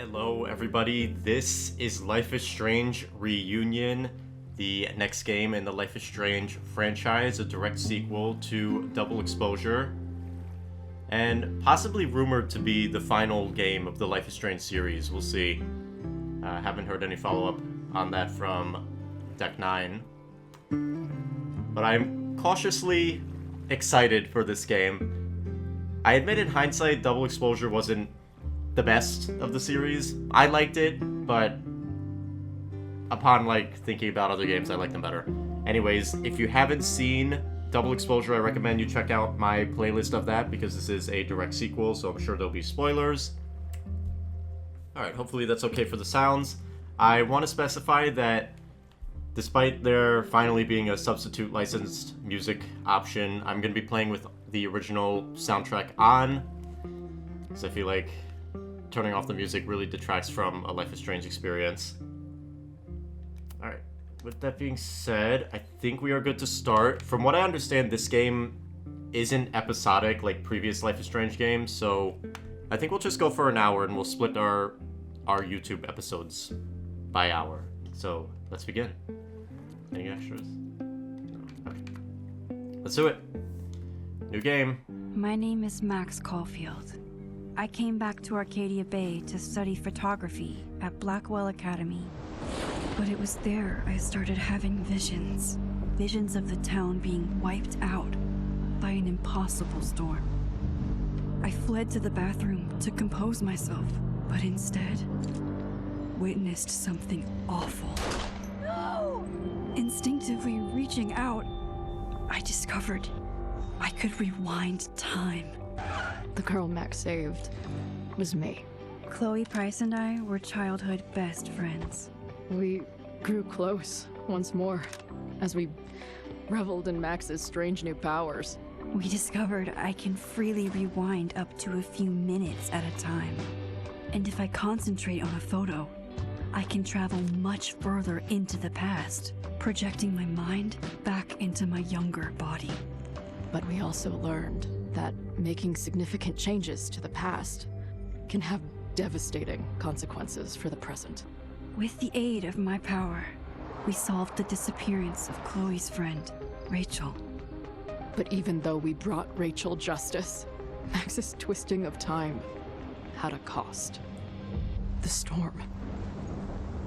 Hello everybody, this is Life is Strange Reunion, the next game in the Life is Strange franchise, a direct sequel to Double Exposure, and possibly rumored to be the final game of the Life is Strange series. We'll see. Haven't heard any follow-up on that from Deck 9, but I'm cautiously excited for this game. I admit in hindsight, Double Exposure wasn't the best of the series. I liked it, but upon thinking about other games, I like them better. Anyways, if you haven't seen Double Exposure, I recommend you check out my playlist of that because this is a direct sequel, so I'm sure there'll be spoilers. Alright, hopefully that's okay for the sounds. I want to specify that despite there finally being a substitute licensed music option, I'm going to be playing with the original soundtrack on, because I feel like turning off the music really detracts from a Life is Strange experience. Alright, with that being said, I think we are good to start. From what I understand, this game isn't episodic like previous Life is Strange games, so I think we'll just go for an hour and we'll split our YouTube episodes by hour. So, let's begin. Any extras? No. Okay. Let's do it. New game. My name is Max Caulfield. I came back to Arcadia Bay to study photography at Blackwell Academy. But it was there I started having visions. Visions of the town being wiped out by an impossible storm. I fled to the bathroom to compose myself, but instead witnessed something awful. No! Instinctively reaching out, I discovered I could rewind time. The girl Max saved was me. Chloe Price and I were childhood best friends. We grew close once more as we reveled in Max's strange new powers. We discovered I can freely rewind up to a few minutes at a time. And if I concentrate on a photo, I can travel much further into the past, projecting my mind back into my younger body. But we also learned that making significant changes to the past can have devastating consequences for the present. With the aid of my power, we solved the disappearance of Chloe's friend, Rachel. But even though we brought Rachel justice, Max's twisting of time had a cost. The storm.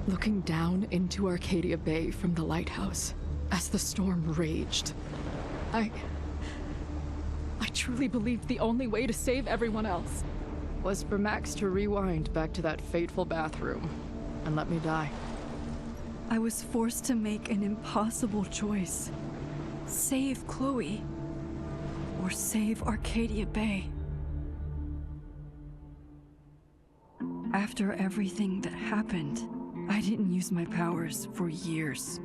Looking down into Arcadia Bay from the lighthouse as the storm raged, I truly believed the only way to save everyone else was for Max to rewind back to that fateful bathroom and let me die. I was forced to make an impossible choice. Save Chloe, or save Arcadia Bay. After everything that happened, I didn't use my powers for years.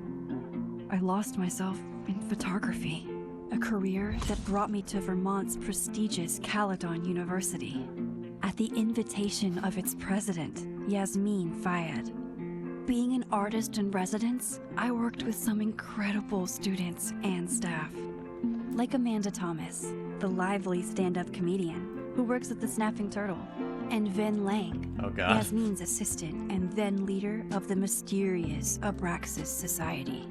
I lost myself in photography. A career that brought me to Vermont's prestigious Caledon University, at the invitation of its president, Yasmin Fayed. Being an artist in residence, I worked with some incredible students and staff. Like Amanda Thomas, the lively stand-up comedian who works at the Snapping Turtle, and Vin Lang, Oh god. Yasmin's assistant and then leader of the mysterious Abraxas Society.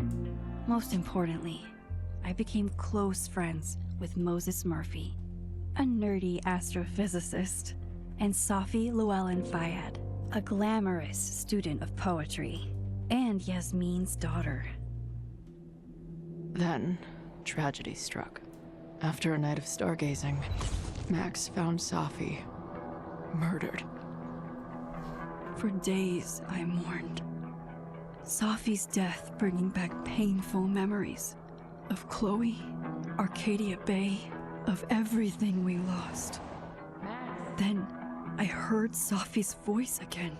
Most importantly, I became close friends with Moses Murphy, a nerdy astrophysicist, and Safi Llewellyn Fayed, a glamorous student of poetry, and Yasmin's daughter. Then, tragedy struck. After a night of stargazing, Max found Safi murdered. For days, I mourned. Safi's death bringing back painful memories of Chloe, Arcadia Bay, of everything we lost. Then, I heard Safi's voice again.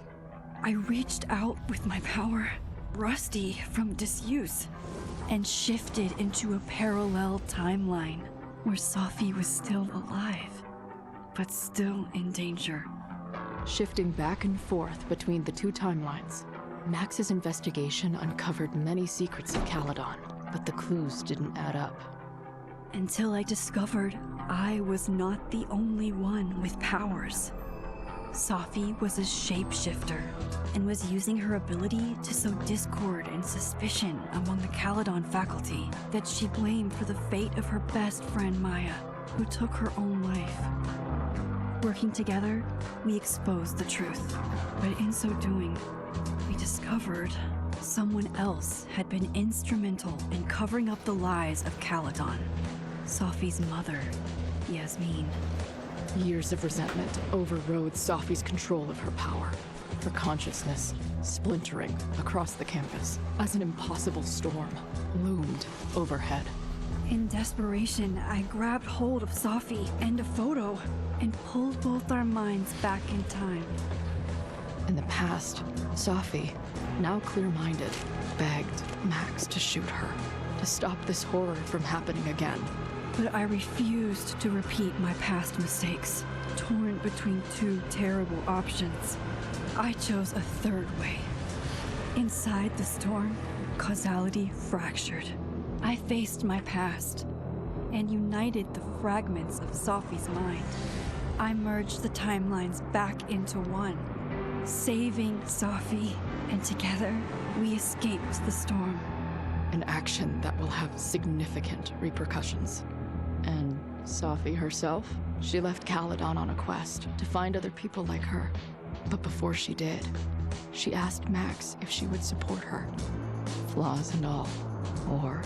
I reached out with my power, rusty from disuse, and shifted into a parallel timeline where Safi was still alive, but still in danger. Shifting back and forth between the two timelines, Max's investigation uncovered many secrets of Caledon, but the clues didn't add up. Until I discovered I was not the only one with powers. Safi was a shapeshifter and was using her ability to sow discord and suspicion among the Caledon faculty that she blamed for the fate of her best friend Maya, who took her own life. Working together, we exposed the truth, but in so doing, we discovered someone else had been instrumental in covering up the lies of Caledon. Safi's mother, Yasmin. Years of resentment overrode Safi's control of her power. Her consciousness splintering across the campus as an impossible storm loomed overhead. In desperation, I grabbed hold of Safi and a photo and pulled both our minds back in time. In the past, Safi, now clear-minded, begged Max to shoot her, to stop this horror from happening again. But I refused to repeat my past mistakes, torn between two terrible options. I chose a third way. Inside the storm, causality fractured. I faced my past and united the fragments of Safi's mind. I merged the timelines back into one, saving Safi, and together we escaped the storm. An action that will have significant repercussions. And Safi herself? She left Caledon on a quest to find other people like her. But before she did, she asked Max if she would support her, flaws and all, or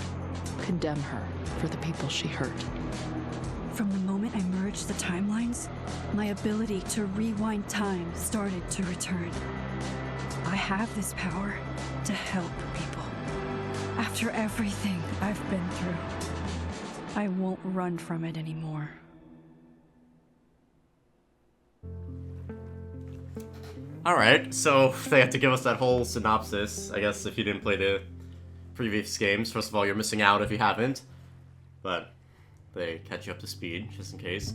condemn her for the people she hurt. From the moment I merged the timelines, my ability to rewind time started to return. I have this power to help people. After everything I've been through, I won't run from it anymore. Alright, so they have to give us that whole synopsis. I guess if you didn't play the previous games, first of all, you're missing out if you haven't. But they catch you up to speed, just in case.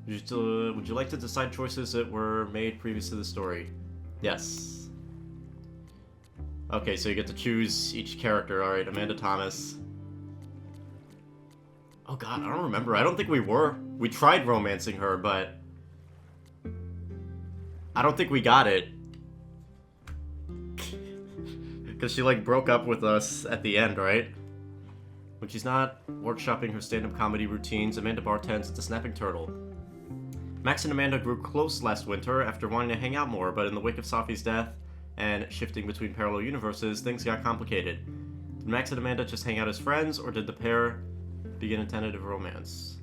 Would you like to decide choices that were made previous to the story? Yes. Okay, so you get to choose each character. Alright, Amanda Thomas. Oh god, I don't remember. I don't think we were. We tried romancing her, but I don't think we got it. Because she, like, broke up with us at the end, right? When she's not workshopping her stand-up comedy routines, Amanda bartends at the Snapping Turtle. Max and Amanda grew close last winter after wanting to hang out more, but in the wake of Safi's death and shifting between parallel universes, things got complicated. Did Max and Amanda just hang out as friends, or did the pair begin a tentative romance?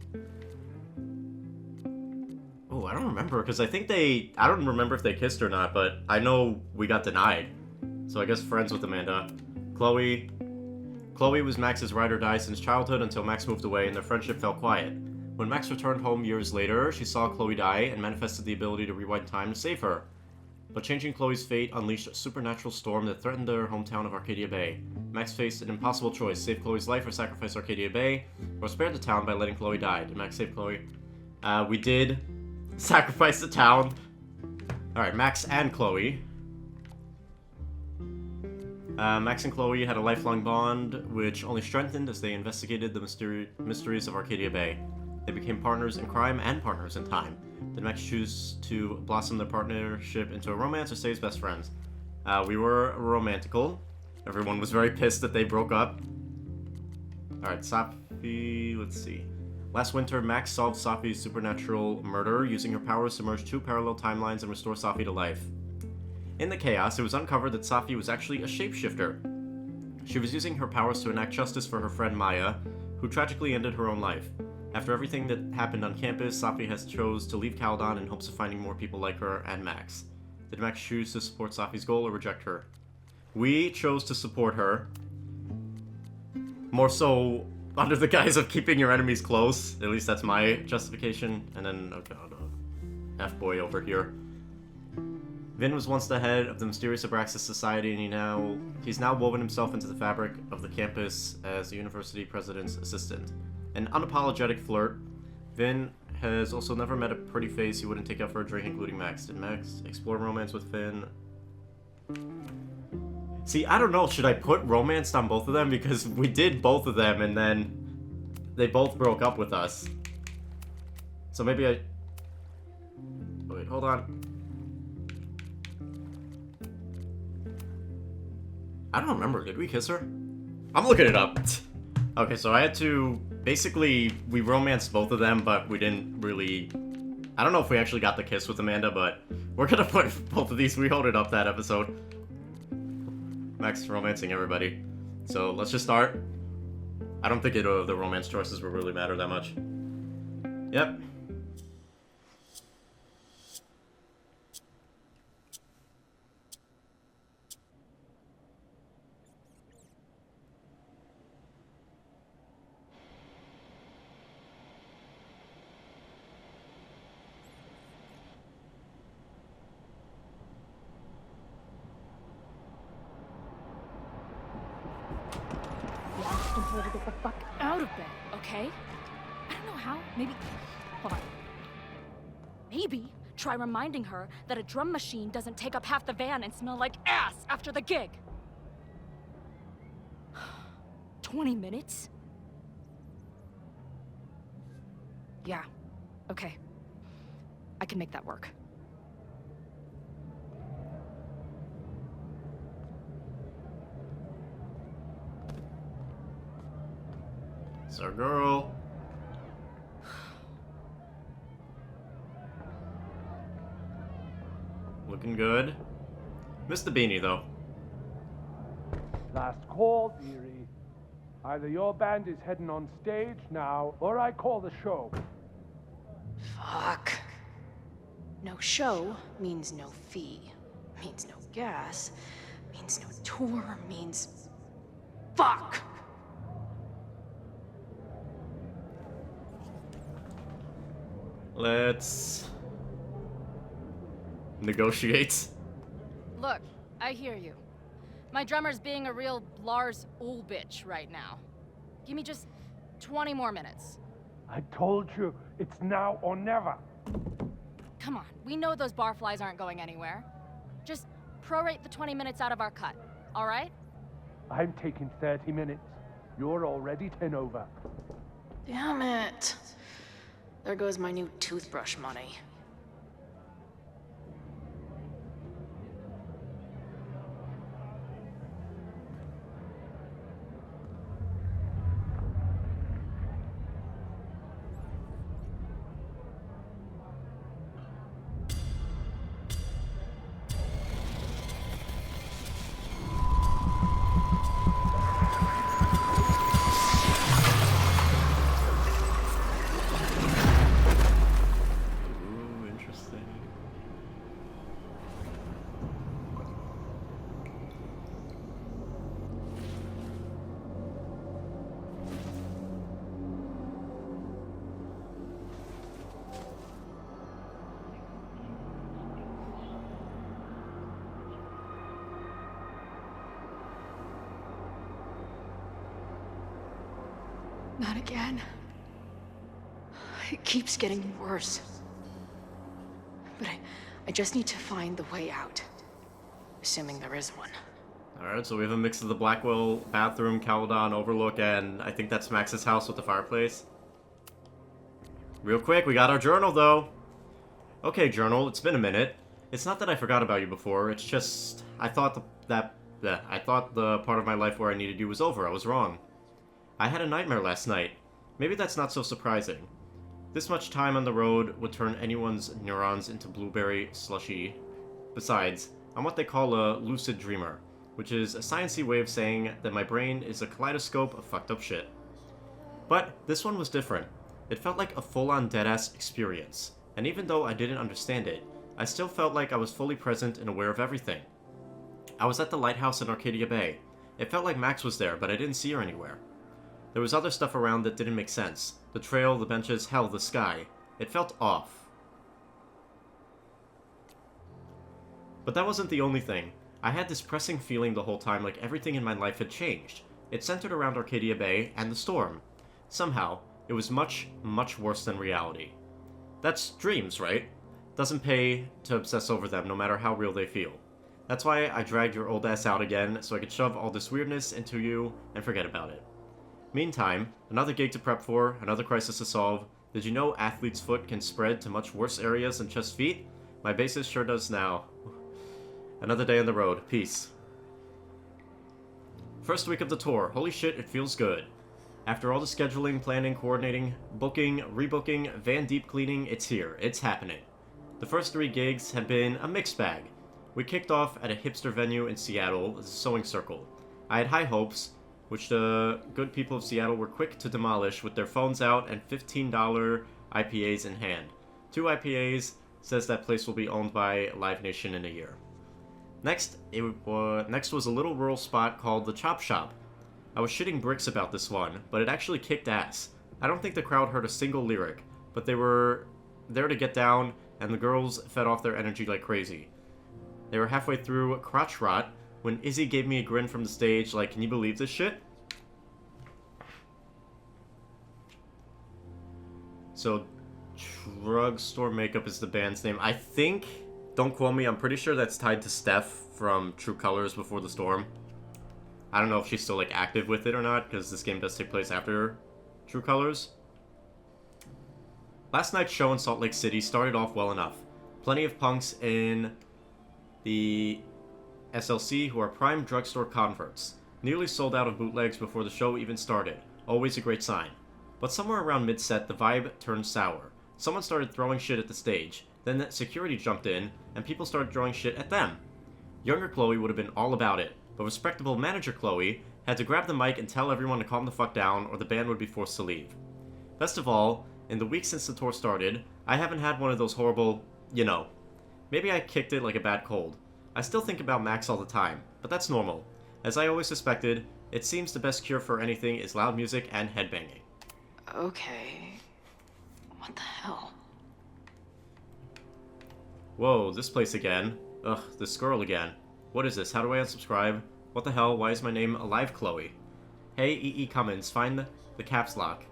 Oh, I don't remember, because I don't remember if they kissed or not, but I know we got denied. So I guess friends with Amanda. Chloe was Max's ride or die since childhood until Max moved away and their friendship fell quiet. When Max returned home years later, she saw Chloe die and manifested the ability to rewind time to save her. But changing Chloe's fate unleashed a supernatural storm that threatened their hometown of Arcadia Bay. Max faced an impossible choice: save Chloe's life or sacrifice Arcadia Bay, or spare the town by letting Chloe die. Did Max save Chloe? We did sacrifice the town. Alright, Max and Chloe. Max and Chloe had a lifelong bond, which only strengthened as they investigated the mysteries of Arcadia Bay. They became partners in crime and partners in time. Did Max choose to blossom their partnership into a romance or stay as best friends? We were romantical. Everyone was very pissed that they broke up. Alright, Safi, let's see. Last winter, Max solved Safi's supernatural murder, using her powers to merge two parallel timelines and restore Safi to life. In the chaos, it was uncovered that Safi was actually a shapeshifter. She was using her powers to enact justice for her friend Maya, who tragically ended her own life. After everything that happened on campus, Safi has chose to leave Caledon in hopes of finding more people like her and Max. Did Max choose to support Safi's goal or reject her? We chose to support her. More so under the guise of keeping your enemies close. At least that's my justification. And then, oh god, F-boy over here. Vin was once the head of the mysterious Abraxas Society, and he's now woven himself into the fabric of the campus as the university president's assistant. An unapologetic flirt, Vin has also never met a pretty face he wouldn't take out for a drink, including Max. Did Max explore romance with Finn? See, I don't know, should I put romance on both of them? Because we did both of them, and then they both broke up with us. So maybe wait, hold on. I don't remember. Did we kiss her? I'm looking it up. Okay, so I had to... Basically, we romanced both of them, but we didn't really... I don't know if we actually got the kiss with Amanda, but we're gonna put both of these. We hold it up that episode. Max romancing everybody. So let's just start. I don't think the romance choices will really matter that much. Yep. Her to get the fuck out of bed, okay? I don't know how. Maybe. Hold on. Maybe try reminding her that a drum machine doesn't take up half the van and smell like ass after the gig. 20 minutes? Yeah. Okay. I can make that work. It's our girl. Looking good. Missed the beanie, though. Last call, dearie. Either your band is heading on stage now, or I call the show. Fuck. No show means no fee. Means no gas. Means no tour. Means... Fuck! Let's... negotiate. Look, I hear you. My drummer's being a real Lars bitch right now. Give me just 20 more minutes. I told you, it's now or never. Come on, we know those barflies aren't going anywhere. Just prorate the 20 minutes out of our cut, all right? I'm taking 30 minutes. You're already 10 over. Damn it. There goes my new toothbrush money. Ooh, interesting. Not again. It keeps getting worse. But I just need to find the way out. Assuming there is one. Alright, so we have a mix of the Blackwell bathroom, Caledon overlook, and I think that's Max's house with the fireplace. Real quick, we got our journal, though. Okay, journal, it's been a minute. It's not that I forgot about you before, it's just... I thought I thought the part of my life where I needed you was over. I was wrong. I had a nightmare last night. Maybe that's not so surprising. This much time on the road would turn anyone's neurons into blueberry slushy. Besides, I'm what they call a lucid dreamer, which is a sciencey way of saying that my brain is a kaleidoscope of fucked up shit. But this one was different. It felt like a full-on deadass experience, and even though I didn't understand it, I still felt like I was fully present and aware of everything. I was at the lighthouse in Arcadia Bay. It felt like Max was there, but I didn't see her anywhere. There was other stuff around that didn't make sense. The trail, the benches, hell, the sky. It felt off. But that wasn't the only thing. I had this pressing feeling the whole time like everything in my life had changed. It centered around Arcadia Bay and the storm. Somehow, it was much, much worse than reality. That's dreams, right? Doesn't pay to obsess over them no matter how real they feel. That's why I dragged your old ass out again, so I could shove all this weirdness into you and forget about it. Meantime, another gig to prep for, another crisis to solve. Did you know athlete's foot can spread to much worse areas than just feet? My bassist sure does now. Another day on the road. Peace. First week of the tour. Holy shit, it feels good. After all the scheduling, planning, coordinating, booking, rebooking, van deep cleaning, it's here. It's happening. The first 3 gigs have been a mixed bag. We kicked off at a hipster venue in Seattle, the Sewing Circle. I had high hopes, which the good people of Seattle were quick to demolish with their phones out and $15 IPAs in hand. 2 IPAs says that place will be owned by Live Nation in a year. Next was a little rural spot called the Chop Shop. I was shitting bricks about this one, but it actually kicked ass. I don't think the crowd heard a single lyric, but they were there to get down, and the girls fed off their energy like crazy. They were halfway through Crotch Rot when Izzy gave me a grin from the stage like, can you believe this shit? So, Drugstore Makeup is the band's name. I think, don't quote me, I'm pretty sure that's tied to Steph from True Colors Before the Storm. I don't know if she's still, like, active with it or not, because this game does take place after True Colors. Last night's show in Salt Lake City started off well enough. Plenty of punks in the SLC who are prime drugstore converts. Nearly sold out of bootlegs before the show even started. Always a great sign. But somewhere around mid-set, the vibe turned sour. Someone started throwing shit at the stage. Then security jumped in, and people started throwing shit at them. Younger Chloe would have been all about it, but respectable manager Chloe had to grab the mic and tell everyone to calm the fuck down or the band would be forced to leave. Best of all, in the week since the tour started, I haven't had one of those horrible, you know. Maybe I kicked it like a bad cold. I still think about Max all the time, but that's normal. As I always suspected, it seems the best cure for anything is loud music and headbanging. Okay. What the hell? Whoa, this place again. Ugh, this girl again. What is this? How do I unsubscribe? What the hell? Why is my name Alive Chloe? Hey, E.E. Cummins, find the caps lock.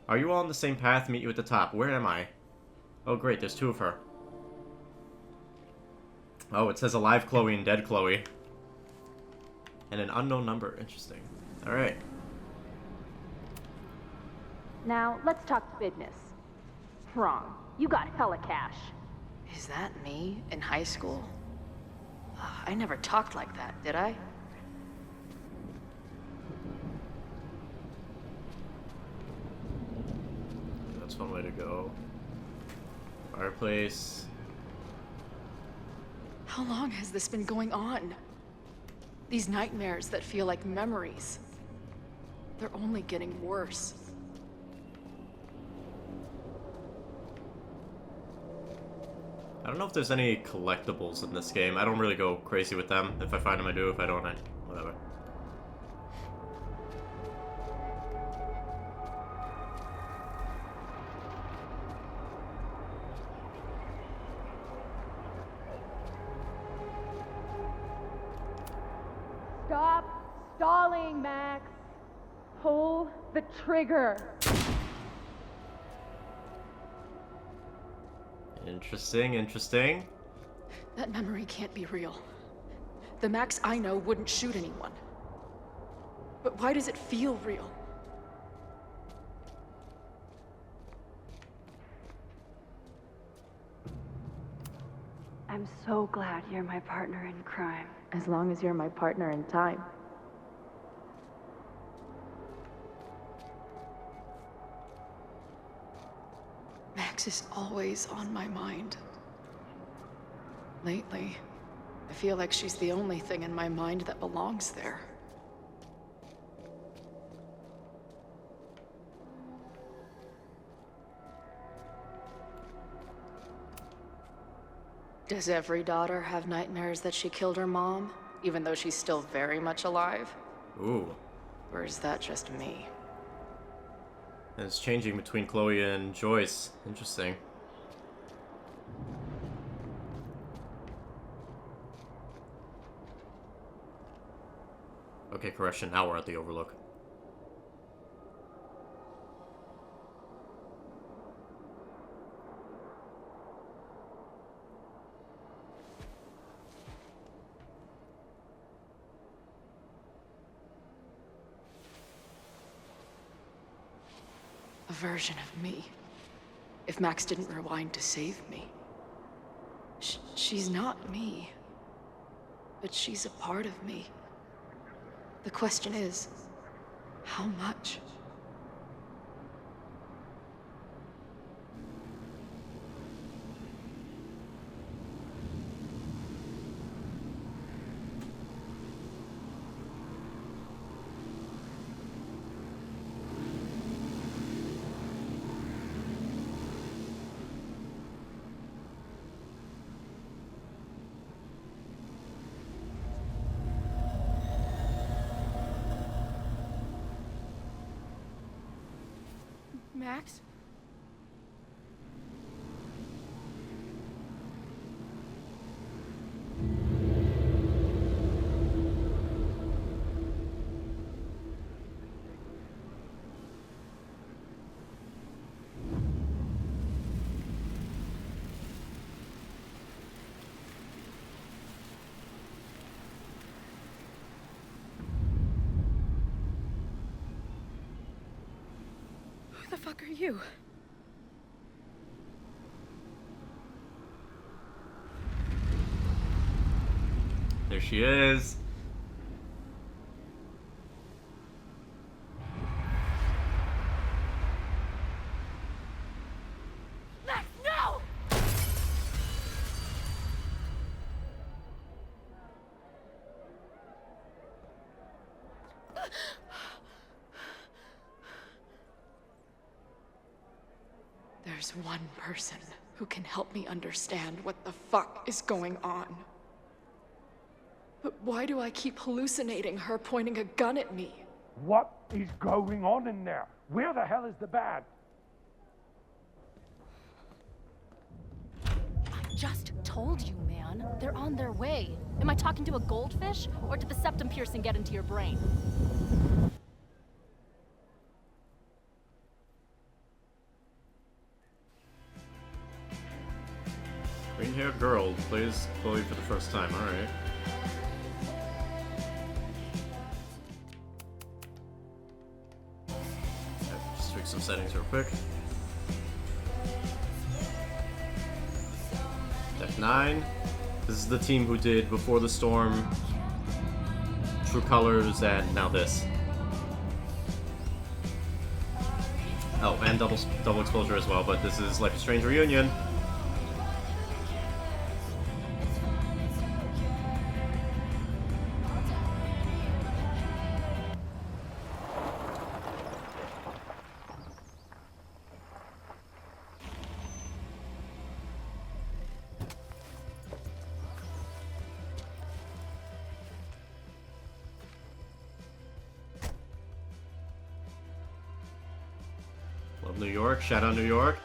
Are you all on the same path? Meet you at the top. Where am I? Oh great, there's 2 of her. Oh, it says Alive Chloe and Dead Chloe. And an unknown number. Interesting. Alright. Now, let's talk business. Wrong. You got hella cash. Is that me in high school? I never talked like that, did I? That's one way to go. Fireplace. How long has this been going on? These nightmares that feel like memories. They're only getting worse. I don't know if there's any collectibles in this game. I don't really go crazy with them. If I find them, I do. If I don't, I... whatever. Stop stalling, Max. Pull the trigger. Interesting, interesting. That memory can't be real. The Max I know wouldn't shoot anyone. But why does it feel real? I'm so glad you're my partner in crime. As long as you're my partner in time. Max is always on my mind. Lately, I feel like she's the only thing in my mind that belongs there. Does every daughter have nightmares that she killed her mom, even though she's still very much alive? Ooh. Or is that just me? And it's changing between Chloe and Joyce. Interesting. Okay, correction. Now we're at the Overlook. A version of me. If Max didn't rewind to save me. She's not me. But she's a part of me. The question is, how much? Max? Who the fuck are you? There she is. Max, no! There's one person who can help me understand what the fuck is going on. But why do I keep hallucinating her pointing a gun at me? What is going on in there? Where the hell is the band? I just told you, man. They're on their way. Am I talking to a goldfish, or did the septum piercing get into your brain? Green-haired girl plays Chloe for the first time. All right. Just tweak some settings real quick. Deck 9. This is the team who did Before the Storm, True Colors, and now this. Oh, and double exposure as well, but this is Life is Strange Reunion. Love New York. Shout out New York.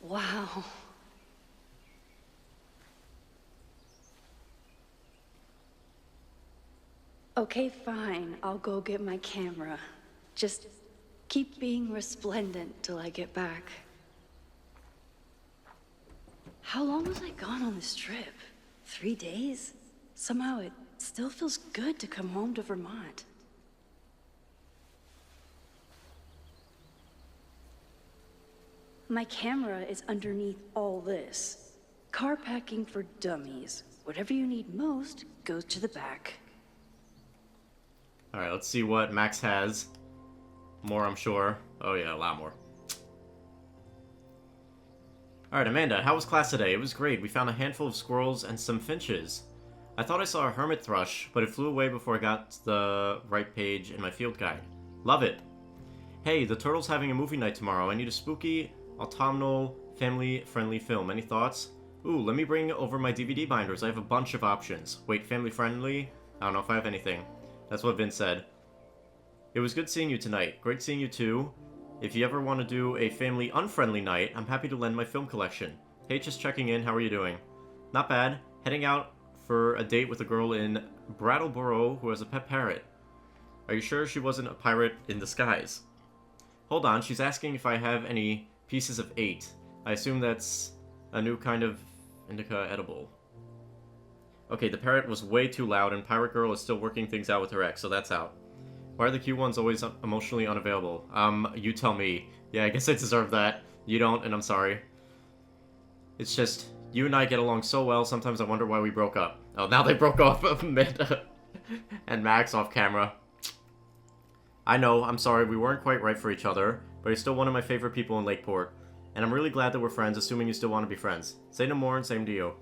Wow. Okay, fine. I'll go get my camera. Just keep being resplendent till I get back. How long was I gone on this trip? 3 days? Somehow it still feels good to come home to Vermont. My camera is underneath all this. Car packing for dummies. Whatever you need most goes to the back. Alright, let's see what Max has. More, I'm sure. Oh yeah, a lot more. Alright, Amanda, how was class today? It was great. We found a handful of squirrels and some finches. I thought I saw a hermit thrush, but it flew away before I got to the right page in my field guide. Love it. Hey, the Turtle's having a movie night tomorrow. I need a spooky, autumnal, family-friendly film. Any thoughts? Ooh, let me bring over my DVD binders. I have a bunch of options. Wait, family-friendly? I don't know if I have anything. That's what Vince said. It was good seeing you tonight. Great seeing you too. If you ever want to do a family-unfriendly night, I'm happy to lend my film collection. Hey, just checking in. How are you doing? Not bad. Heading out for a date with a girl in Brattleboro who has a pet parrot. Are you sure she wasn't a pirate in disguise? Hold on, she's asking if I have any pieces of 8. I assume that's a new kind of indica edible. Okay, the parrot was way too loud and Pirate Girl is still working things out with her ex, so that's out. Why are the cute ones always emotionally unavailable? You tell me. Yeah, I guess I deserve that. You don't, and I'm sorry. It's just, you and I get along so well, sometimes I wonder why we broke up. Oh, now they broke off of Amanda and Max off camera. I know, I'm sorry, we weren't quite right for each other, but he's still one of my favorite people in Lakeport. And I'm really glad that we're friends, assuming you still want to be friends. Say no more, and same to you.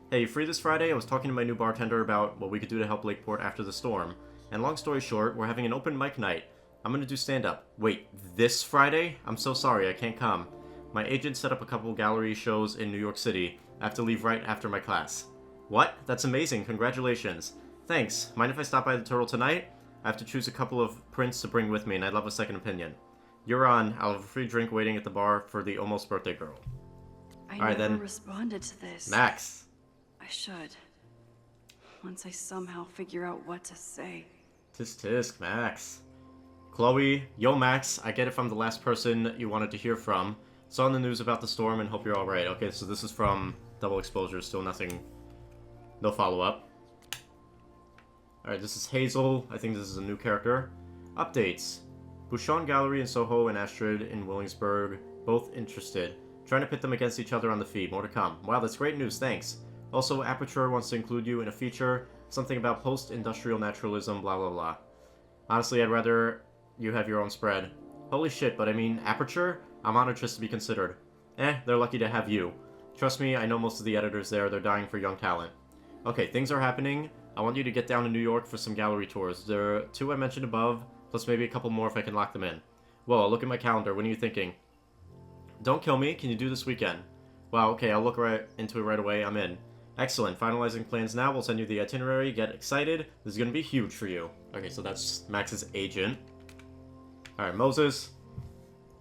Hey, you free this Friday? I was talking to my new bartender about what we could do to help Lakeport after the storm. And long story short, we're having an open mic night. I'm gonna do stand-up. Wait, this Friday? I'm so sorry, I can't come. My agent set up a couple gallery shows in New York City. I have to leave right after my class. What? That's amazing, congratulations. Thanks. Mind if I stop by the Turtle tonight? I have to choose a couple of prints to bring with me, and I'd love a second opinion. You're on. I'll have a free drink waiting at the bar for the almost birthday girl. I Alright, never then. responded to this. Max. I should. Once I somehow figure out what to say. Tisk, Max. Chloe, yo Max, I get if I'm the last person you wanted to hear from. Saw in the news about the storm and hope you're alright. Okay, so this is from Double Exposure, still nothing. No follow-up. Alright, this is Hazel. I think this is a new character. Updates. Bouchon Gallery in Soho and Astrid in Williamsburg, both interested. Trying to pit them against each other on the feed. More to come. Wow, that's great news, thanks. Also, Aperture wants to include you in a feature. Something about post-industrial naturalism, blah blah blah. Honestly, I'd rather you have your own spread. Holy shit, but I mean, Aperture? I'm honored just to be considered. They're lucky to have you. Trust me, I know most of the editors there, they're dying for young talent. Okay, things are happening. I want you to get down to New York for some gallery tours. There are 2 I mentioned above, plus maybe a couple more if I can lock them in. Whoa, look at my calendar, what are you thinking? Don't kill me, can you do this weekend? Wow, okay, I'll look right into it right away, I'm in. Excellent, finalizing plans now, we'll send you the itinerary, get excited, this is gonna be huge for you. Okay, so that's Max's agent. Alright, Moses.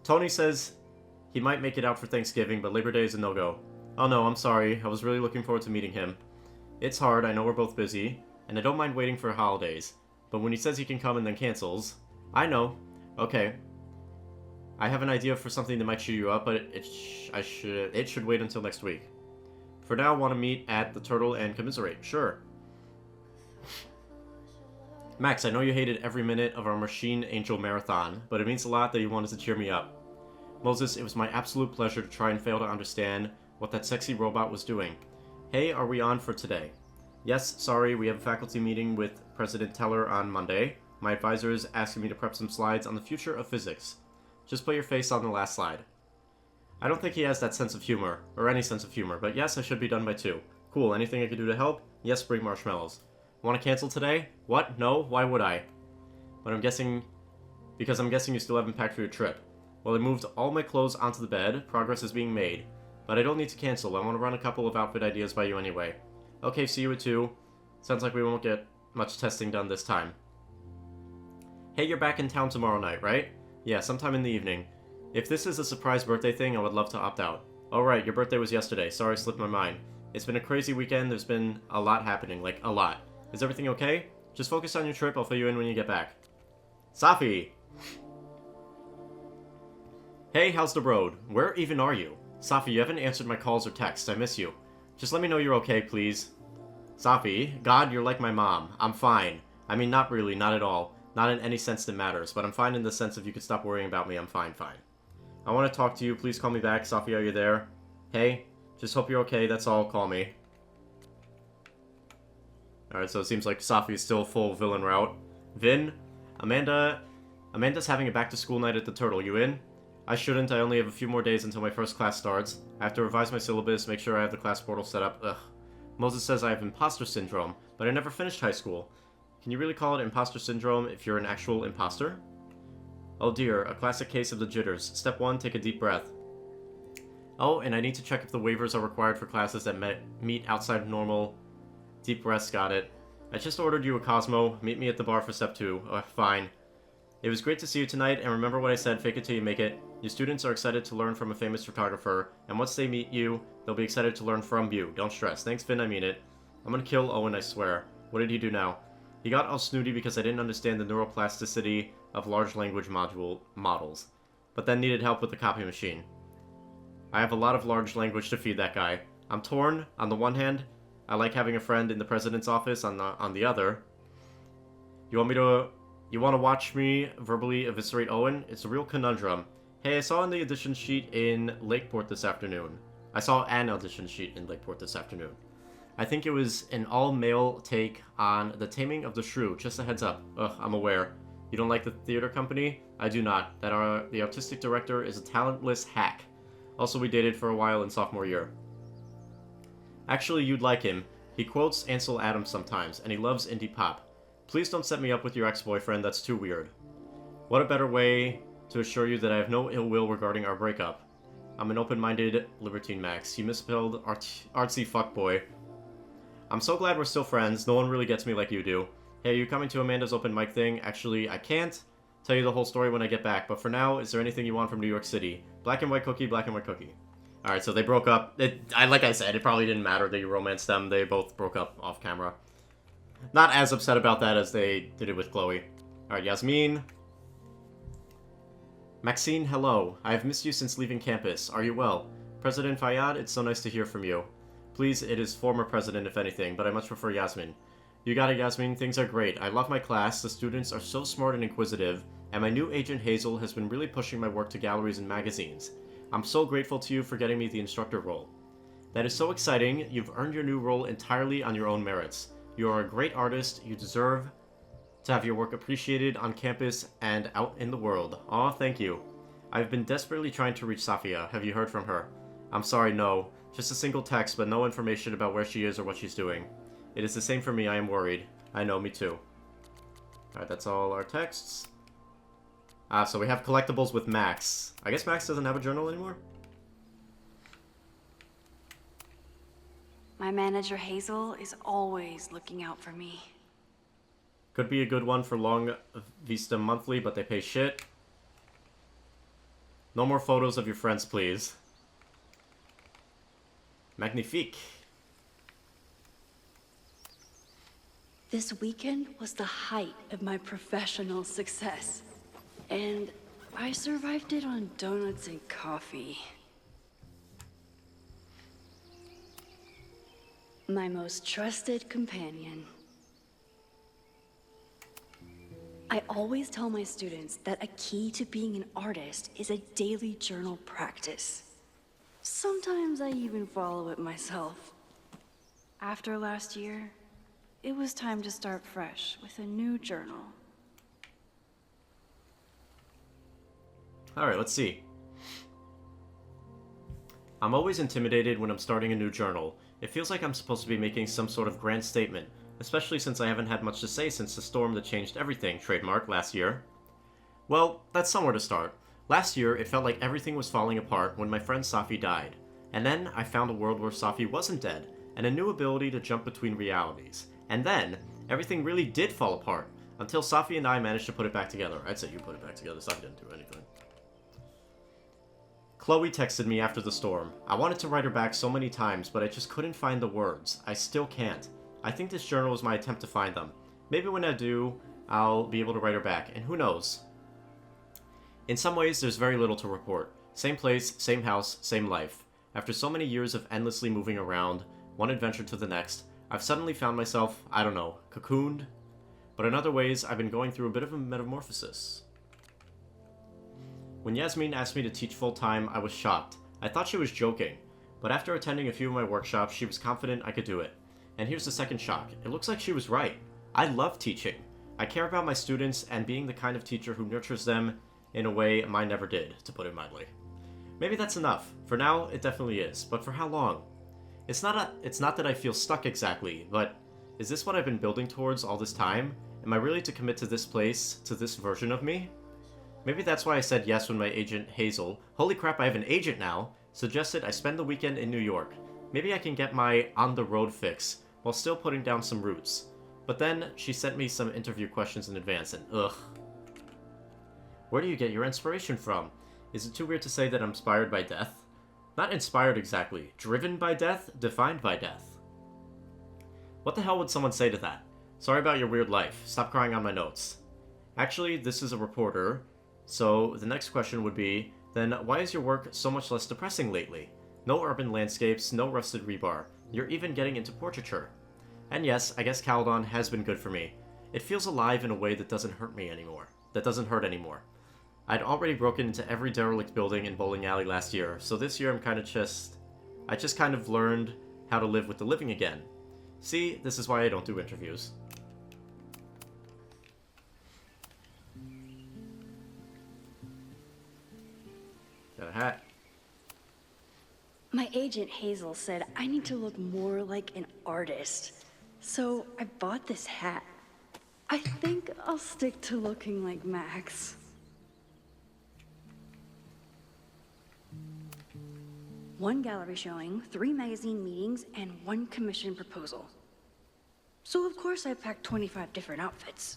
Tony says he might make it out for Thanksgiving, but Labor Day is a no-go. Oh no, I'm sorry, I was really looking forward to meeting him. It's hard, I know we're both busy, and I don't mind waiting for holidays, but when he says he can come and then cancels... I know. Okay. I have an idea for something that might cheer you up, but it should wait until next week. For now, want to meet at the Turtle and commiserate. Sure. Max, I know you hated every minute of our Machine Angel marathon, but it means a lot that you wanted to cheer me up. Moses, it was my absolute pleasure to try and fail to understand what that sexy robot was doing. Hey, are we on for today? Yes, sorry, we have a faculty meeting with President Teller on Monday. My advisor is asking me to prep some slides on the future of physics. Just put your face on the last slide. I don't think he has that sense of humor, or any sense of humor, but yes, I should be done by 2. Cool, anything I could do to help? Yes, bring marshmallows. Want to cancel today? What? No? Why would I? But I'm guessing... Because I'm guessing you still haven't packed for your trip. Well, I moved all my clothes onto the bed, progress is being made. But I don't need to cancel, I want to run a couple of outfit ideas by you anyway. Okay, see you at 2. Sounds like we won't get much testing done this time. Hey, you're back in town tomorrow night, right? Yeah, sometime in the evening. If this is a surprise birthday thing, I would love to opt out. Oh right, your birthday was yesterday, sorry slipped my mind. It's been a crazy weekend, there's been a lot happening, like a lot. Is everything okay? Just focus on your trip, I'll fill you in when you get back. Safi! Hey, how's the road? Where even are you? Safi, you haven't answered my calls or texts, I miss you. Just let me know you're okay, please. Safi, God, you're like my mom. I'm fine. I mean, not really, not at all. Not in any sense that matters, but I'm fine in the sense if you could stop worrying about me, I'm fine. I want to talk to you, please call me back. Safi, are you there? Hey, just hope you're okay, that's all, call me. Alright, so it seems like Safi's still full villain route. Vin, Amanda's having a back-to-school night at the Turtle, you in? I shouldn't, I only have a few more days until my first class starts. I have to revise my syllabus, make sure I have the class portal set up, ugh. Moses says I have imposter syndrome, but I never finished high school. Can you really call it imposter syndrome if you're an actual imposter? Oh dear, a classic case of the jitters. Step 1, take a deep breath. Oh, and I need to check if the waivers are required for classes that meet outside of normal. Deep breaths, got it. I just ordered you a Cosmo. Meet me at the bar for step 2. Fine. It was great to see you tonight, and remember what I said, fake it till you make it. Your students are excited to learn from a famous photographer, and once they meet you, they'll be excited to learn from you. Don't stress. Thanks, Finn, I mean it. I'm gonna kill Owen, I swear. What did he do now? He got all snooty because I didn't understand the neuroplasticity of large language models, but then needed help with the copy machine. I have a lot of large language to feed that guy. I'm torn. On the one hand, I like having a friend in the president's office. On the other, you want to watch me verbally eviscerate Owen? It's a real conundrum. Hey, I saw in the edition sheet in Lakeport this afternoon. I saw an audition sheet in Lakeport this afternoon. I think it was an all-male take on The Taming of the Shrew. Just a heads up. Ugh, I'm aware. You don't like the theater company? I do not. The artistic director is a talentless hack. Also, we dated for a while in sophomore year. Actually, you'd like him. He quotes Ansel Adams sometimes, and he loves indie pop. Please don't set me up with your ex-boyfriend, that's too weird. What a better way to assure you that I have no ill will regarding our breakup. I'm an open-minded libertine, Max. You misspelled artsy fuckboy. I'm so glad we're still friends. No one really gets me like you do. Hey, are you coming to Amanda's open mic thing? Actually, I can't tell you the whole story when I get back, but for now, is there anything you want from New York City? Black and white cookie, black and white cookie. Alright, so they broke up. Like I said, it probably didn't matter that you romanced them. They both broke up off camera. Not as upset about that as they did it with Chloe. Alright, Yasmin. Maxine, hello. I have missed you since leaving campus. Are you well? President Fayyad, it's so nice to hear from you. Please, it is former president if anything, but I much prefer Yasmin. You got it, Yasmin. Things are great. I love my class. The students are so smart and inquisitive, and my new agent Hazel has been really pushing my work to galleries and magazines. I'm so grateful to you for getting me the instructor role. That is so exciting. You've earned your new role entirely on your own merits. You are a great artist. You deserve to have your work appreciated on campus and out in the world. Aw, thank you. I've been desperately trying to reach Safia. Have you heard from her? I'm sorry, no. Just a single text, but no information about where she is or what she's doing. It is the same for me. I am worried. I know, me too. Alright, that's all our texts. So we have collectibles with Max. I guess Max doesn't have a journal anymore? My manager Hazel is always looking out for me. Could be a good one for Long Vista Monthly, but they pay shit. No more photos of your friends, please. Magnifique. This weekend was the height of my professional success. And I survived it on donuts and coffee. My most trusted companion. I always tell my students that a key to being an artist is a daily journal practice. Sometimes I even follow it myself. After last year, it was time to start fresh with a new journal. Alright, let's see. I'm always intimidated when I'm starting a new journal. It feels like I'm supposed to be making some sort of grand statement, especially since I haven't had much to say since the storm that changed everything, trademark, last year. Well, that's somewhere to start. Last year, it felt like everything was falling apart when my friend Safi died. And then, I found a world where Safi wasn't dead, and a new ability to jump between realities. And then, everything really did fall apart, until Safi and I managed to put it back together. I'd say you put it back together, Safi didn't do anything. Chloe texted me after the storm. I wanted to write her back so many times, but I just couldn't find the words. I still can't. I think this journal is my attempt to find them. Maybe when I do, I'll be able to write her back, and who knows? In some ways, there's very little to report. Same place, same house, same life. After so many years of endlessly moving around, one adventure to the next, I've suddenly found myself, I don't know, cocooned? But in other ways, I've been going through a bit of a metamorphosis. When Yasmin asked me to teach full-time, I was shocked. I thought she was joking, but after attending a few of my workshops, she was confident I could do it. And here's the second shock. It looks like she was right. I love teaching. I care about my students and being the kind of teacher who nurtures them in a way mine never did, to put it mildly. Maybe that's enough. For now, it definitely is. But for how long? It's not that I feel stuck exactly, but is this what I've been building towards all this time? Am I really to commit to this place, to this version of me? Maybe that's why I said yes when my agent, Hazel, holy crap, I have an agent now, suggested I spend the weekend in New York. Maybe I can get my on-the-road fix, while still putting down some roots. But then, she sent me some interview questions in advance, and ugh. Where do you get your inspiration from? Is it too weird to say that I'm inspired by death? Not inspired exactly. Driven by death? Defined by death. What the hell would someone say to that? Sorry about your weird life. Stop crying on my notes. Actually, this is a reporter, so the next question would be, then why is your work so much less depressing lately? No urban landscapes, no rusted rebar. You're even getting into portraiture. And yes, I guess Caledon has been good for me. It feels alive in a way that doesn't hurt me anymore. That doesn't hurt anymore. I'd already broken into every derelict building in Bowling Alley last year, so this year I'm kinda just... I just kind of learned how to live with the living again. See, this is why I don't do interviews. Got a hat. My agent Hazel said I need to look more like an artist. So I bought this hat. I think I'll stick to looking like Max. One gallery showing, 3 magazine meetings, and 1 commission proposal. So of course I packed 25 different outfits.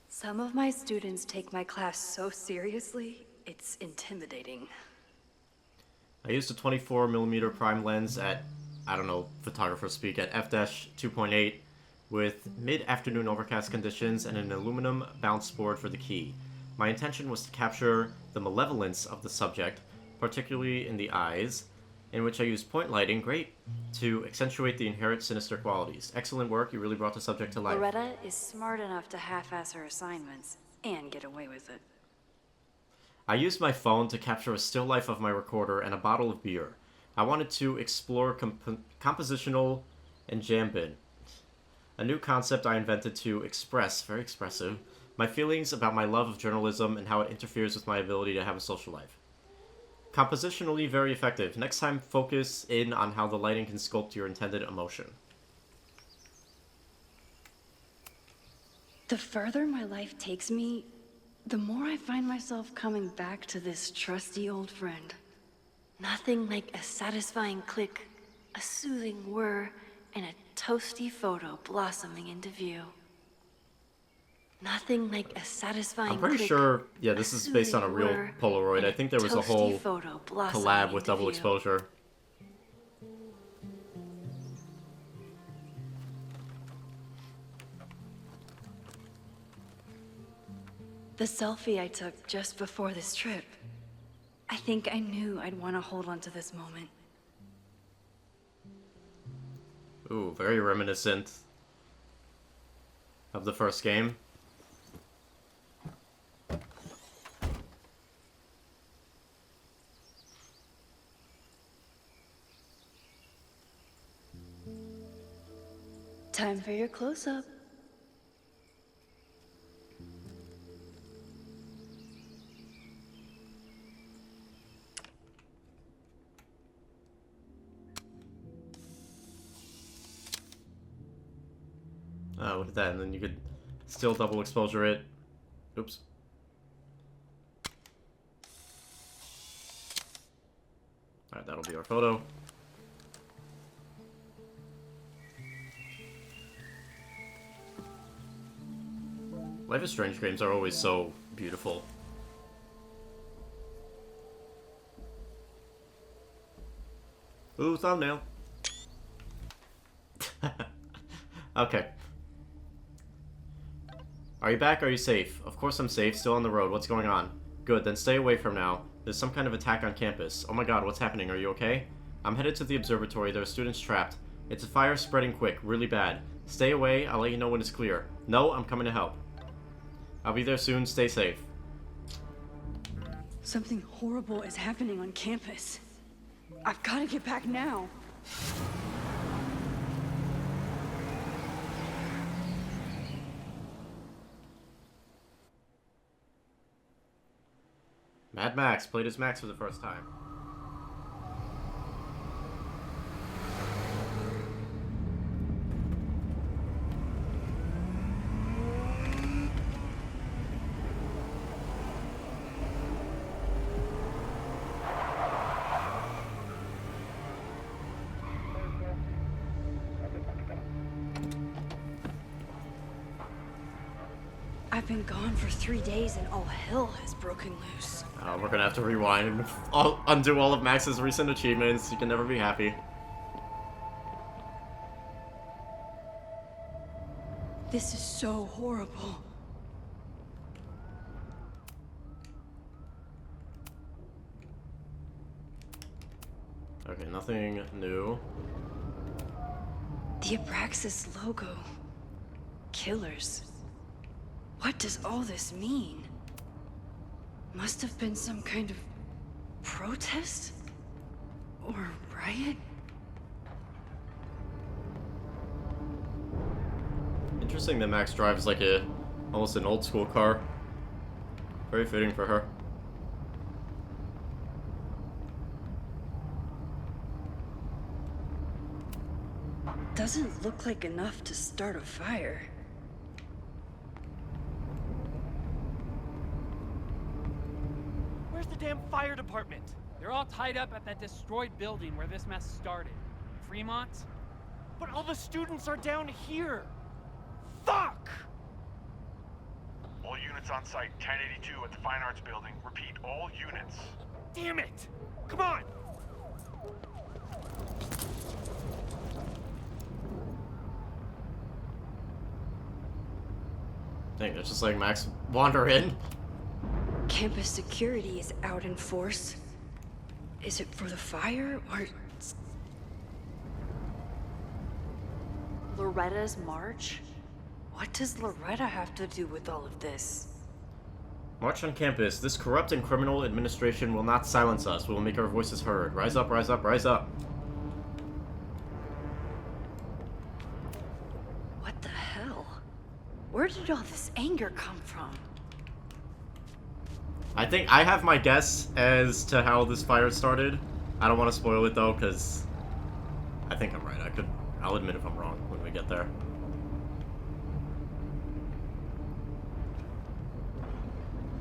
Some of my students take my class so seriously, it's intimidating. I used a 24mm prime lens at, I don't know, photographer speak, at f-2.8 with mid-afternoon overcast conditions and an aluminum bounce board for the key. My intention was to capture the malevolence of the subject, particularly in the eyes, in which I used point lighting, great, to accentuate the inherent sinister qualities. Excellent work, you really brought the subject to life. Loretta is smart enough to half-ass her assignments and get away with it. I used my phone to capture a still life of my recorder and a bottle of beer. I wanted to explore compositional enjambment, a new concept I invented to express, very expressive, my feelings about my love of journalism and how it interferes with my ability to have a social life. Compositionally very effective. Next time, focus in on how the lighting can sculpt your intended emotion. The further my life takes me, the more I find myself coming back to this trusty old friend. Nothing like a satisfying click, a soothing whir, and a toasty photo blossoming into view. Nothing like a satisfying I'm pretty click, sure, yeah, this is based on a real whir, Polaroid. and I think there was a toasty whole photo blossoming collab with into double view. exposure. The selfie I took just before this trip. I think I knew I'd want to hold on to this moment. Ooh, very reminiscent of the first game. Time for your close-up. Oh, look at that, and then you could still double exposure it. Oops. Alright, that'll be our photo. Life is Strange games are always so beautiful. Ooh, thumbnail. Okay. Are you back? Are you safe? Of course I'm safe. Still on the road. What's going on? Good, then stay away from now. There's some kind of attack on campus. Oh my god, what's happening? Are you okay? I'm headed to the observatory. There are students trapped. It's a fire spreading quick. Really bad. Stay away. I'll let you know when it's clear. No, I'm coming to help. I'll be there soon. Stay safe. Something horrible is happening on campus. I've got to get back now. Mad Max played as Max for the first time. I've been gone for 3 days and all hell has broken loose. We're gonna have to rewind and undo all of Max's recent achievements. You can never be happy. This is so horrible. Okay, nothing new. The Abraxas logo. Killers. What does all this mean? Must have been some kind of protest? Or riot? Interesting that Max drives like almost an old school car. Very fitting for her. Doesn't look like enough to start a fire. Where's the damn fire department? They're all tied up at that destroyed building where this mess started. Fremont? But all the students are down here! Fuck! All units on site, 1082 at the Fine Arts Building. Repeat, all units. Damn it! Come on! Dang, it's just like Max wander in. Campus security is out in force. Is it for the fire, or... Loretta's march? What does Loretta have to do with all of this? March on campus. This corrupt and criminal administration will not silence us. We will make our voices heard. Rise up, rise up, rise up. What the hell? Where did all this anger come from? I think I have my guess as to how this fire started. I don't want to spoil it though, because I think I'm right. I'll admit if I'm wrong when we get there.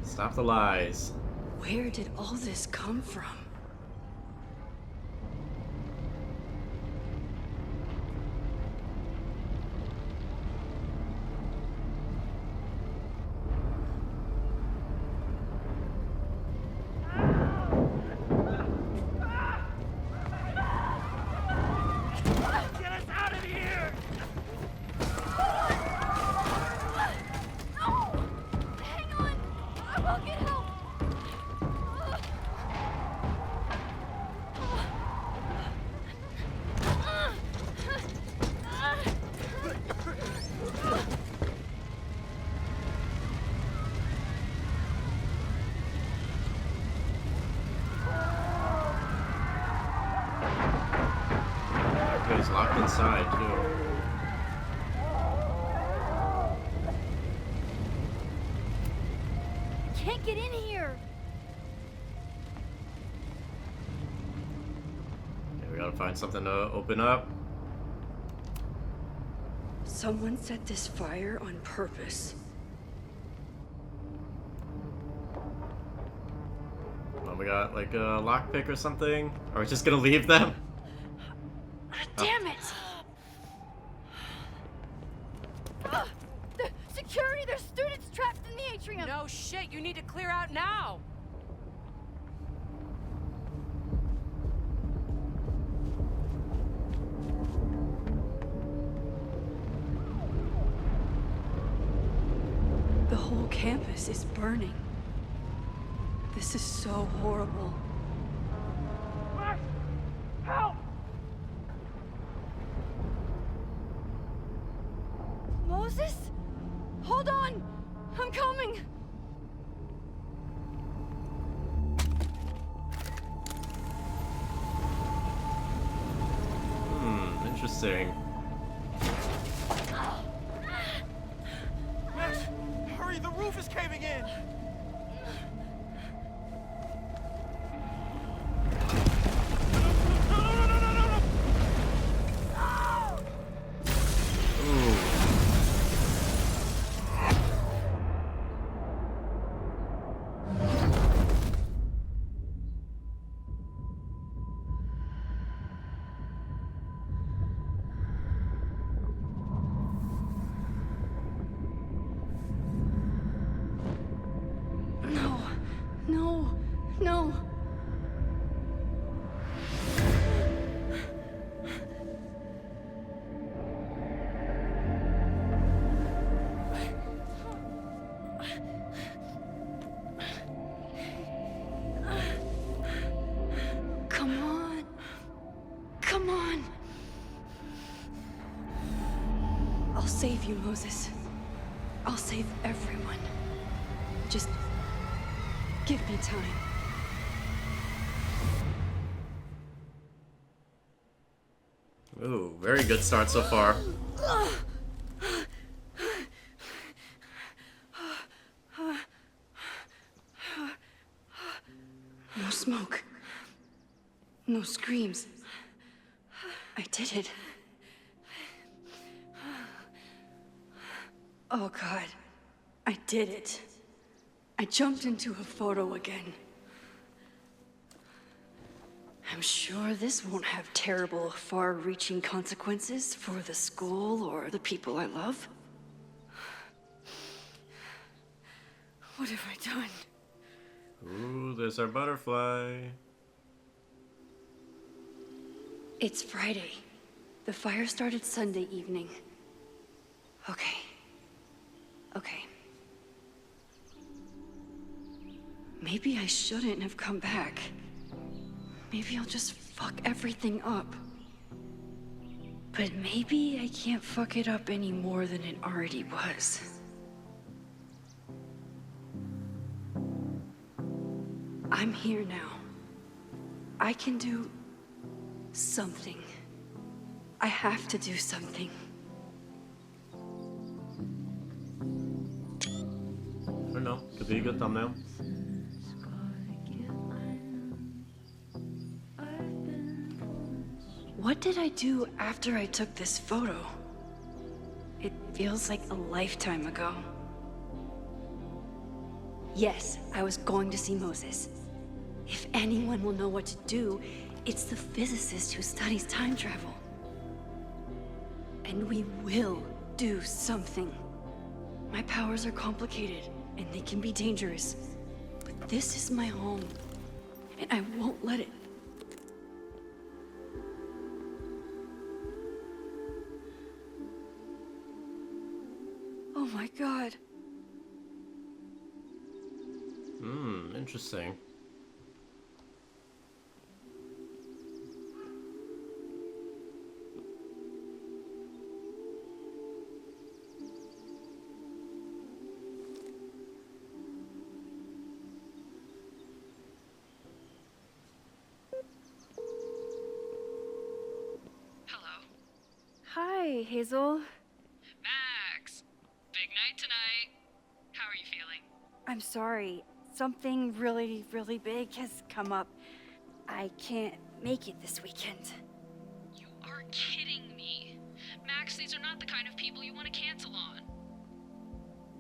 Stop the lies. Where did all this come from? Get us out of here! Hang on! I will get help! Everybody's locked inside too. Can't get in here! Okay, we gotta find something to open up. Someone set this fire on purpose. Well, we got like a lockpick or something. Are we just gonna leave them? Damn it! The security! There's students trapped in the atrium! No shit, you need to clear out now! The whole campus is burning. This is so horrible. Max! Help! Moses? Hold on! I'm coming! Interesting. Max, hurry, the roof is caving in! No. Come on. Come on. I'll save you, Moses. I'll save everyone. Just give me time. Ooh, very good start so far. No smoke. No screams. I did it. Oh God. I did it. I jumped into a photo again. I'm sure this won't have terrible, far-reaching consequences for the school or the people I love. What have I done? Ooh, there's our butterfly. It's Friday. The fire started Sunday evening. Okay. Okay. Maybe I shouldn't have come back. Maybe I'll just fuck everything up. But maybe I can't fuck it up any more than it already was. I'm here now. I can do something. I have to do something. I don't know. Could be a good thumbnail. What did I do after I took this photo? It feels like a lifetime ago. Yes, I was going to see Moses. If anyone will know what to do, it's the physicist who studies time travel. And we will do something. My powers are complicated, and they can be dangerous. But this is my home, and I won't let it. Oh my God. Interesting. Hello. Hi, Hazel. Max! Big night tonight. How are you feeling? I'm sorry. Something really, really big has come up. I can't make it this weekend. You are kidding me. Max, these are not the kind of people you want to cancel on.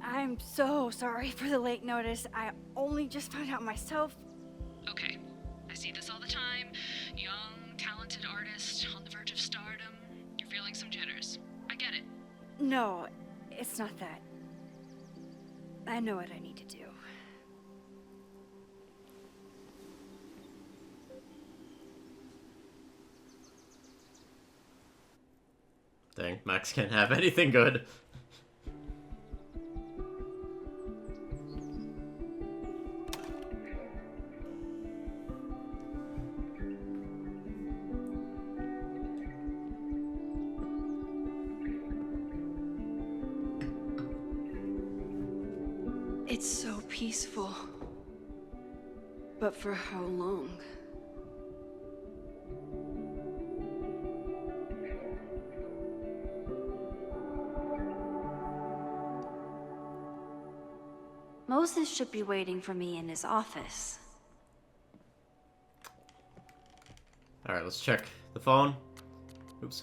I'm so sorry for the late notice. I only just found out myself. Okay. I see this all the time. Young, talented artist on the verge of stardom. You're feeling some jitters. I get it. No, it's not that. I know what I need to do. Dang, Max can't have anything good. It's so peaceful. But for how long? Moses should be waiting for me in his office. Alright, let's check the phone. Oops.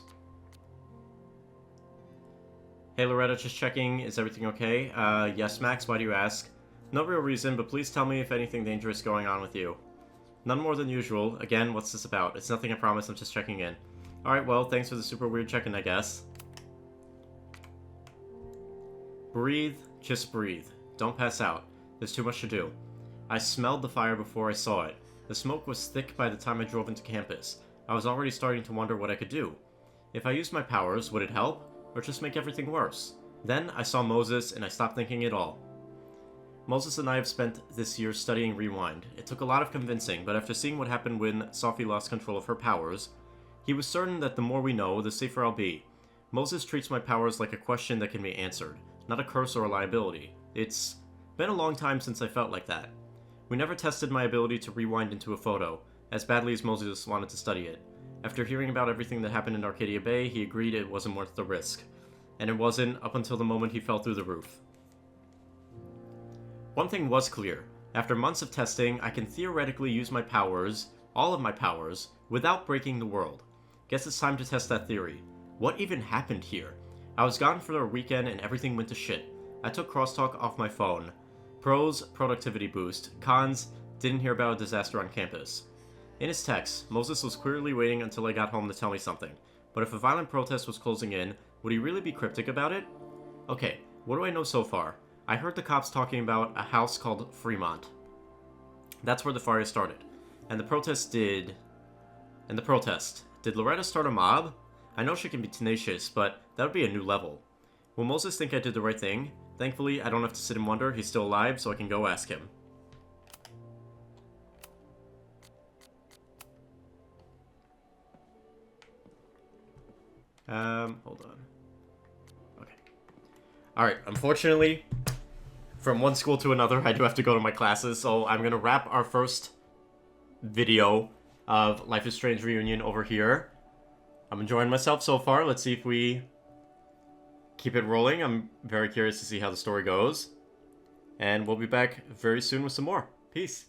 Hey Loretta, just checking. Is everything okay? Yes, Max, why do you ask? No real reason, but please tell me if anything dangerous going on with you. None more than usual. Again, what's this about? It's nothing, I promise, I'm just checking in. Alright, well, thanks for the super weird check-in, I guess. Breathe, just breathe. Don't pass out. There's too much to do. I smelled the fire before I saw it. The smoke was thick by the time I drove into campus. I was already starting to wonder what I could do. If I used my powers, would it help? Or just make everything worse? Then I saw Moses, and I stopped thinking at all. Moses and I have spent this year studying Rewind. It took a lot of convincing, but after seeing what happened when Sophie lost control of her powers, he was certain that the more we know, the safer I'll be. Moses treats my powers like a question that can be answered, not a curse or a liability. It's been a long time since I felt like that. We never tested my ability to rewind into a photo, as badly as Moses wanted to study it. After hearing about everything that happened in Arcadia Bay, he agreed it wasn't worth the risk. And it wasn't up until the moment he fell through the roof. One thing was clear. After months of testing, I can theoretically use my powers, all of my powers, without breaking the world. Guess it's time to test that theory. What even happened here? I was gone for a weekend and everything went to shit. I took crosstalk off my phone. Pros, productivity boost. Cons, didn't hear about a disaster on campus. In his text, Moses was clearly waiting until I got home to tell me something. But if a violent protest was closing in, would he really be cryptic about it? Okay, what do I know so far? I heard the cops talking about a house called Fremont. That's where the fire started. And the protest, did Loretta start a mob? I know she can be tenacious, but that would be a new level. Will Moses think I did the right thing? Thankfully, I don't have to sit and wonder. He's still alive, so I can go ask him. Hold on. Okay. Alright, unfortunately, from one school to another, I do have to go to my classes, so I'm gonna wrap our first video of Life is Strange Reunion over here. I'm enjoying myself so far. Let's see if we keep it rolling. I'm very curious to see how the story goes. And we'll be back very soon with some more. Peace.